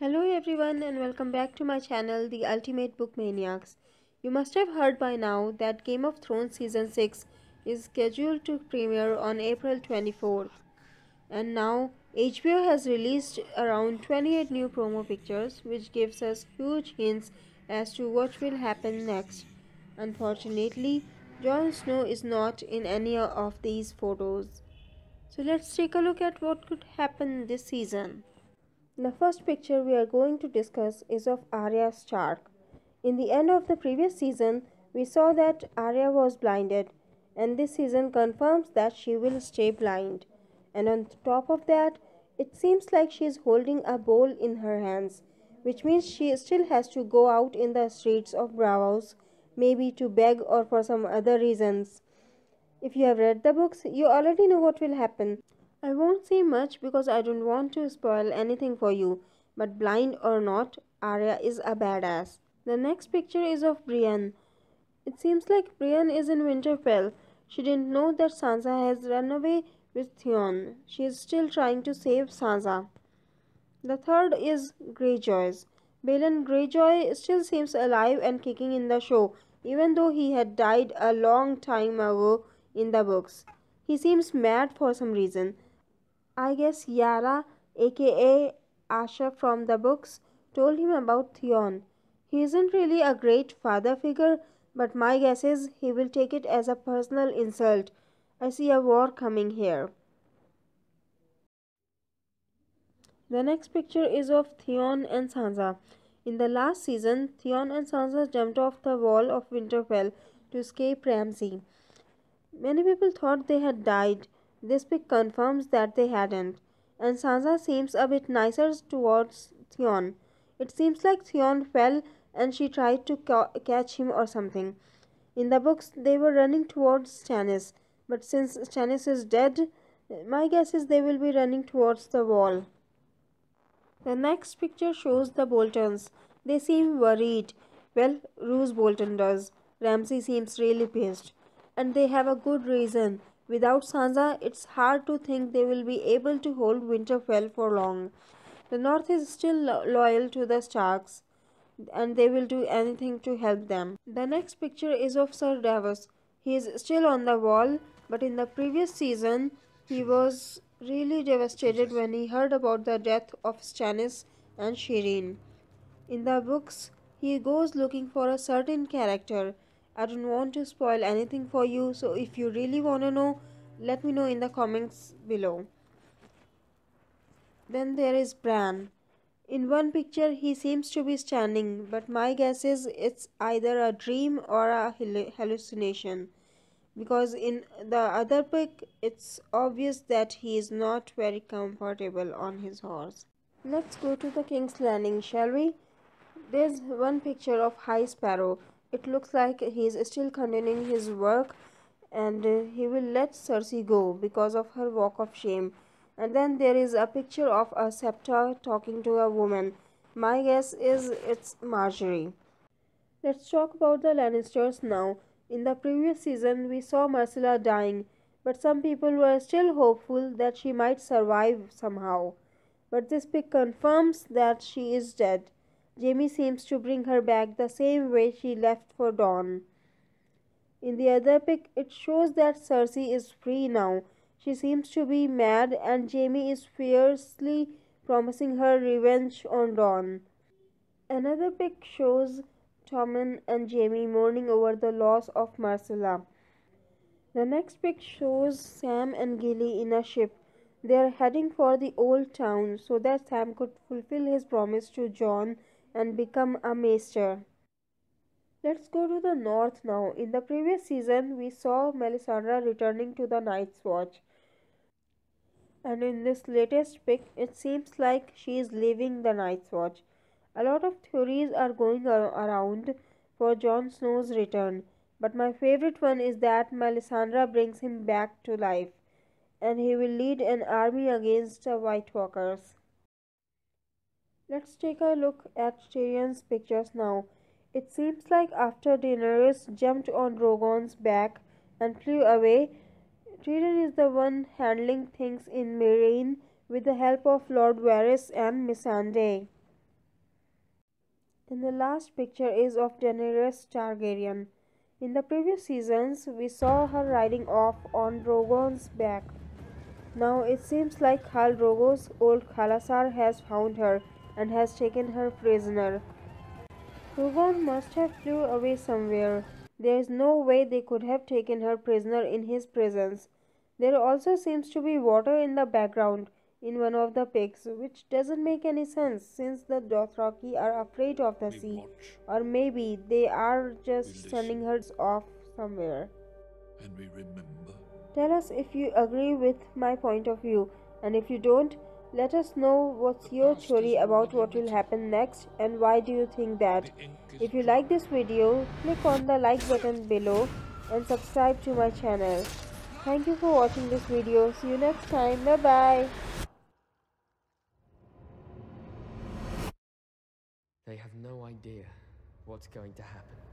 Hello everyone and welcome back to my channel The Ultimate Book Maniacs. You must have heard by now that Game of Thrones Season 6 is scheduled to premiere on April 24th. And now HBO has released around 28 new promo pictures which gives us huge hints as to what will happen next. Unfortunately, Jon Snow is not in any of these photos. So let's take a look at what could happen this season. The first picture we are going to discuss is of Arya Stark. In the end of the previous season, we saw that Arya was blinded, and this season confirms that she will stay blind. And on top of that, it seems like she is holding a bowl in her hands, which means she still has to go out in the streets of Bravos, maybe to beg or for some other reasons. If you have read the books, you already know what will happen. I won't say much because I don't want to spoil anything for you, but blind or not, Arya is a badass. The next picture is of Brienne. It seems like Brienne is in Winterfell. She didn't know that Sansa has run away with Theon. She is still trying to save Sansa. The third is Greyjoy's. Balon Greyjoy still seems alive and kicking in the show, even though he had died a long time ago in the books. He seems mad for some reason. I guess Yara, aka Asha from the books, told him about Theon. He isn't really a great father figure, but my guess is he will take it as a personal insult. I see a war coming here. The next picture is of Theon and Sansa. In the last season, Theon and Sansa jumped off the wall of Winterfell to escape Ramsay. Many people thought they had died. This pic confirms that they hadn't. And Sansa seems a bit nicer towards Theon. It seems like Theon fell and she tried to catch him or something. In the books, they were running towards Stannis. But since Stannis is dead, my guess is they will be running towards the wall. The next picture shows the Boltons. They seem worried. Well, Roose Bolton does. Ramsay seems really pissed. And they have a good reason. Without Sansa, it's hard to think they will be able to hold Winterfell for long. The North is still loyal to the Starks, and they will do anything to help them. The next picture is of Ser Davos. He is still on the wall, but in the previous season, he was really devastated when he heard about the death of Stannis and Shireen. In the books, he goes looking for a certain character. I don't want to spoil anything for you, so if you really want to know, let me know in the comments below. Then there is Bran. In one picture, he seems to be standing, but my guess is it's either a dream or a hallucination. Because in the other pic, it's obvious that he is not very comfortable on his horse. Let's go to the King's Landing, shall we? There's one picture of High Sparrow. It looks like he's still continuing his work and he will let Cersei go because of her walk of shame. And then there is a picture of a Septa talking to a woman. My guess is it's Marjorie. Let's talk about the Lannisters now. In the previous season, we saw Myrcella dying, but some people were still hopeful that she might survive somehow. But this pic confirms that she is dead. Jaime seems to bring her back the same way she left for Dawn. In the other pic, it shows that Cersei is free now. She seems to be mad and Jaime is fiercely promising her revenge on Dawn. Another pic shows Tommen and Jaime mourning over the loss of Myrcella. The next pic shows Sam and Gilly in a ship. They are heading for the old town so that Sam could fulfill his promise to Jon and become a maester. Let's go to the north now. In the previous season, we saw Melisandre returning to the Night's Watch. And in this latest pic, it seems like she is leaving the Night's Watch. A lot of theories are going around for Jon Snow's return, but my favorite one is that Melisandre brings him back to life, and he will lead an army against the White Walkers. Let's take a look at Tyrion's pictures now. It seems like after Daenerys jumped on Drogon's back and flew away, Tyrion is the one handling things in Meereen with the help of Lord Varys and Missandei. And the last picture is of Daenerys Targaryen. In the previous seasons, we saw her riding off on Drogon's back. Now it seems like Khal Drogo's old Khalasar has found her and has taken her prisoner. Drogon must have flew away somewhere. There is no way they could have taken her prisoner in his presence. There also seems to be water in the background in one of the pics, which doesn't make any sense since the Dothraki are afraid of the sea, or maybe they are just sending her off somewhere. And we remember. Tell us if you agree with my point of view, and if you don't, let us know what's your theory about what will happen next and why do you think that. If you like this video, click on the like button below and subscribe to my channel. Thank you for watching this video. See you next time. Bye bye. They have no idea what's going to happen.